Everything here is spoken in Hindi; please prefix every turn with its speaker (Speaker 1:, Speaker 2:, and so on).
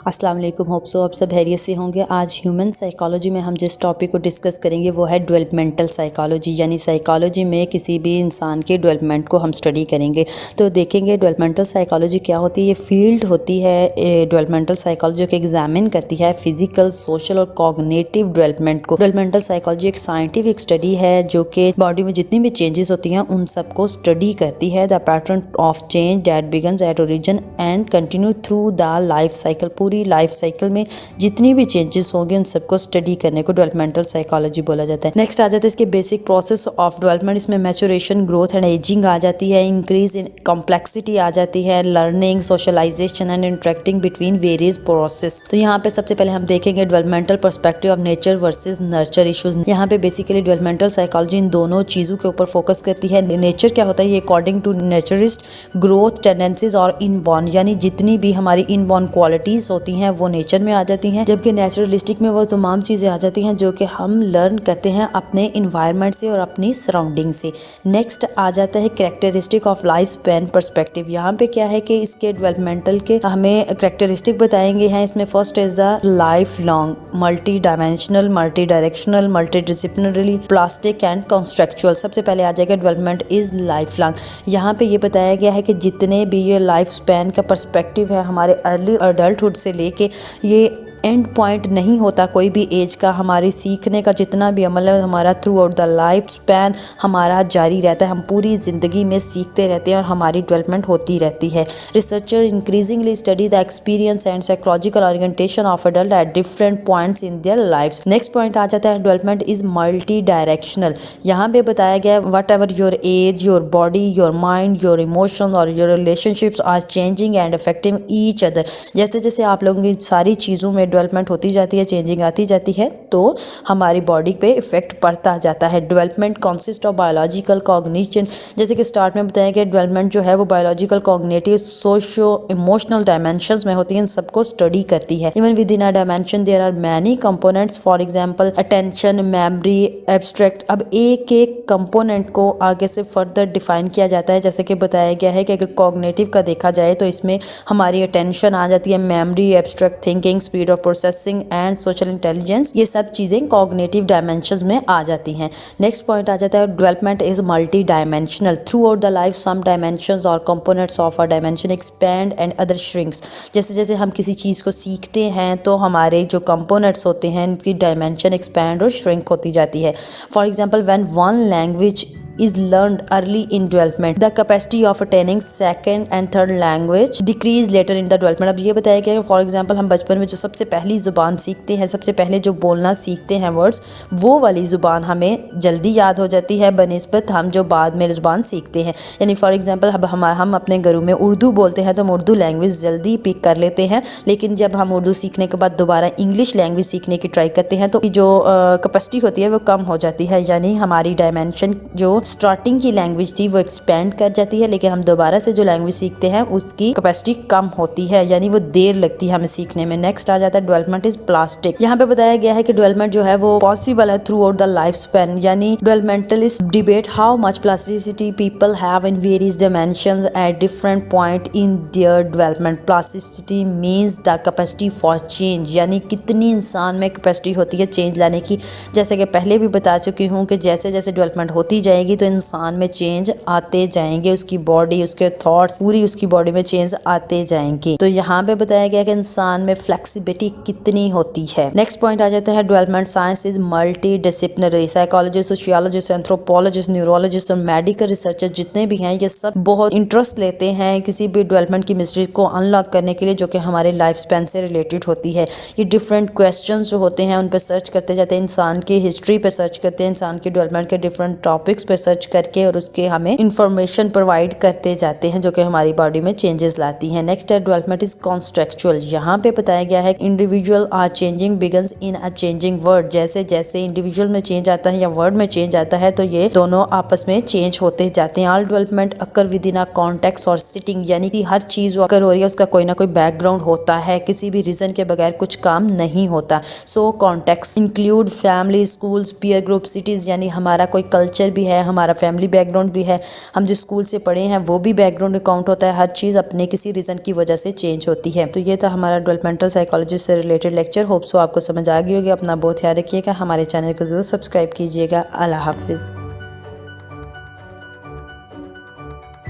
Speaker 1: अस्सलाम वालेकुम, होप सो आप सब खैरियत से होंगे। आज ह्यूमन साइकोलॉजी में हम जिस टॉपिक को डिस्कस करेंगे वो है डेवलपमेंटल साइकोलॉजी, यानी साइकोलॉजी में किसी भी इंसान के डेवलपमेंट को हम स्टडी करेंगे। तो देखेंगे डेवलपमेंटल साइकोलॉजी क्या होती है। ये फील्ड होती है डेवलपमेंटल साइकोलॉजी को एग्जामिन करती है फिजिकल, सोशल और कॉग्निटिव डेवलपमेंट को। डेवलपमेंटल साइकोलॉजी एक साइंटिफिक स्टडी है जो कि बॉडी में जितनी भी चेंजेस होती हैं उन सबको स्टडी करती है। The pattern of change that begins at origin and continue through the life cycle. पूरी लाइफ साइकिल में जितनी भी चेंजेस होंगे उन सबको स्टडी करने को डेवलपमेंटल साइकोलॉजी बोला जाता है। नेक्स्ट आ जाता है इसके बेसिक प्रोसेस ऑफ डेवलपमेंट। इसमें मैच्योरेशन, ग्रोथ एंड एजिंग आ जाती है, इंक्रीज इन कॉम्प्लेक्सिटी आ जाती है, learning, socialization and interacting between various process. तो यहाँ पे सबसे पहले हम देखेंगे developmental perspective of nature versus nurture issues. यहाँ पे बेसिकली डेवलपमेंटल साइकोलॉजी इन दोनों चीजों के ऊपर फोकस करती है। नेचर क्या होता है, ये अकॉर्डिंग टू नेचरिस्ट ग्रोथ टेंडेंसीज और इनबॉर्न, यानी जितनी भी हमारी इनबॉर्न क्वालिटीज होती हैं वो नेचर में आ जाती हैं, जबकि नेचुरलिस्टिक में वो तमाम चीज़ें आ जाती हैं जो कि हम लर्न करते हैं अपने इन्वायरमेंट से और अपनी सराउंडिंग से। नेक्स्ट आ जाता है characteristic of life span perspective. यहाँ पे क्या है कि इसके डेवलपमेंटल के हमें कैरेक्टरिस्टिक बताएंगे हैं। इसमें first is the lifelong, multidimensional, multidirectional, multidisciplinary, plastic and contextual. सबसे पहले आ जाएगा डेवलपमेंट इज लाइफ लॉन्ग। यहाँ पे ये बताया गया है कि जितने भी ये लाइफ स्पैन का पर्सपेक्टिव है हमारे अर्ली अडल्टहुड से लेके ये एंड पॉइंट नहीं होता कोई भी एज का। हमारी सीखने का जितना भी अमल है हमारा through out the life span हमारा जारी रहता है। हम पूरी ज़िंदगी में सीखते रहते हैं और हमारी डेवलपमेंट होती रहती है। Researcher increasingly study the experience and psychological orientation of adult at different points in their life. Next point आ जाता है डेवलपमेंट इज मल्टी डायरेक्शनल। यहाँ पे बताया गया है whatever your age, your body, your mind, your emotion और your relationships are changing and affecting each other. जैसे जैसे आप लोगों की सारी चीज़ों में डेवलपमेंट होती जाती है, चेंजिंग आती जाती है, तो हमारी बॉडी पे इफेक्ट पड़ता जाता है। Development consist of biological cognition. जैसे कि स्टार्ट में बताया गया डेवलपमेंट जो है वो biological, cognitive, socio emotional dimensions में होती है, इन सबको स्टडी करती है। Even within a dimension there are many components, for example attention, memory, abstract. अब एक एक कंपोनेंट को आगे से फर्दर डिफाइन किया जाता है। जैसे कि बताया गया है कि अगर कॉग्निटिव का देखा जाए तो इसमें हमारी अटेंशन आ जाती है, memory, abstract thinking, speed of processing and social intelligence, ये सब चीजें कॉग्निटिव डायमेंशंस में आ जाती हैं। नेक्स्ट पॉइंट आ जाता है development is multidimensional. Throughout the life some dimensions और components of a dimension expand and other shrinks. जैसे जैसे हम किसी चीज़ को सीखते हैं तो हमारे जो कंपोनेंट्स होते हैं इनकी डायमेंशन एक्सपैंड और श्रिंक होती जाती है। For example when one language is learned early in development, the capacity of attaining second and third language decrease later in the development। अब ये बताया गया कि फॉर एग्जांपल हम बचपन में जो सबसे पहली ज़ुबान सीखते हैं, सबसे पहले जो बोलना सीखते हैं वर्ड्स, वो वाली ज़ुबान हमें जल्दी याद हो जाती है बनिस्बत हम जो बाद में ज़ुबान सीखते हैं। यानी फॉर एग्जांपल हम अपने घरों में उर्दू बोलते हैं तो हम उर्दू लैंग्वेज जल्दी पिक कर लेते हैं, लेकिन जब हम उर्दू सीखने के बाद दोबारा इंग्लिश लैंग्वेज सीखने की ट्राई करते हैं तो जो कैपेसिटी होती है वो कम हो जाती है। यानी हमारी डायमेंशन जो स्टार्टिंग की लैंग्वेज थी वो एक्सपेंड कर जाती है, लेकिन हम दोबारा से जो लैंग्वेज सीखते हैं उसकी कैपेसिटी कम होती है, यानी वो देर लगती है हमें सीखने में। नेक्स्ट आ जाता है डेवलपमेंट इज प्लास्टिक। यहाँ पे बताया गया है कि डेवलपमेंट जो है वो पॉसिबल है throughout the life span. यानी developmentalist debate how much plasticity people have in various dimensions at different point in their development. Plasticity means the capacity for change, यानी कितनी इंसान में कैपेसिटी होती है चेंज लाने की। जैसे कि पहले भी बता चुकी हूँ कि जैसे जैसे डेवलपमेंट होती जाएगी तो इंसान में चेंज आते जाएंगे, उसकी बॉडी, उसके थॉट्स, पूरी उसकी बॉडी में चेंज आते जाएंगे। तो यहाँ पे बताया गया कि इंसान में फ्लेक्सिबिलिटी कितनी होती है। नेक्स्ट पॉइंट आ जाता है development science is multi disciplinary. Psychologist, sociologist, anthropologist, neurologist और मेडिकल रिसर्चर जितने भी हैं ये सब बहुत इंटरेस्ट लेते हैं किसी भी डेवलपमेंट की मिस्ट्री को अनलॉक करने के लिए जो कि हमारे लाइफ स्पैन से रिलेटेड होती है। ये डिफरेंट क्वेश्चन जो होते हैं उन पर सर्च करते जाते हैं, इंसान की हिस्ट्री पे सर्च करते हैं, इंसान की डेवलपमेंट के डिफरेंट टॉपिक्स पे सर्च करके और उसके हमें इंफॉर्मेशन प्रोवाइड करते जाते हैं जो कि हमारी बॉडी में चेंजेस लाती हैं। नेक्स्ट है डेवलपमेंट इज कॉन्स्ट्रक्चुअल। यहाँ पे बताया गया है individual are changing begins in a changing world. जैसे जैसे इंडिविजुअल में चेंज आता है या वर्ल्ड में चेंज आता है तो ये दोनों आपस में चेंज होते जाते हैं। All development occur with in a context और सिटिंग, यानी कि हर चीज अकर हो रही है उसका कोई ना कोई बैकग्राउंड होता है, किसी भी रीजन के बगैर कुछ काम नहीं होता। So context include family, schools, peer group, cities, यानी हमारा कोई कल्चर भी है, हमारा फैमिली बैकग्राउंड भी है, हम जिस स्कूल से पढ़े हैं वो भी बैकग्राउंड काउंट होता है। हर चीज़ अपने किसी रीज़न की वजह से चेंज होती है। तो ये था हमारा डेवलपमेंटल साइकोलॉजी से रिलेटेड लेक्चर। होप सो आपको समझ आ गई होगी। अपना बहुत ख्याल रखिएगा, हमारे चैनल को ज़रूर सब्सक्राइब कीजिएगा। अल्लाह हाफिज़।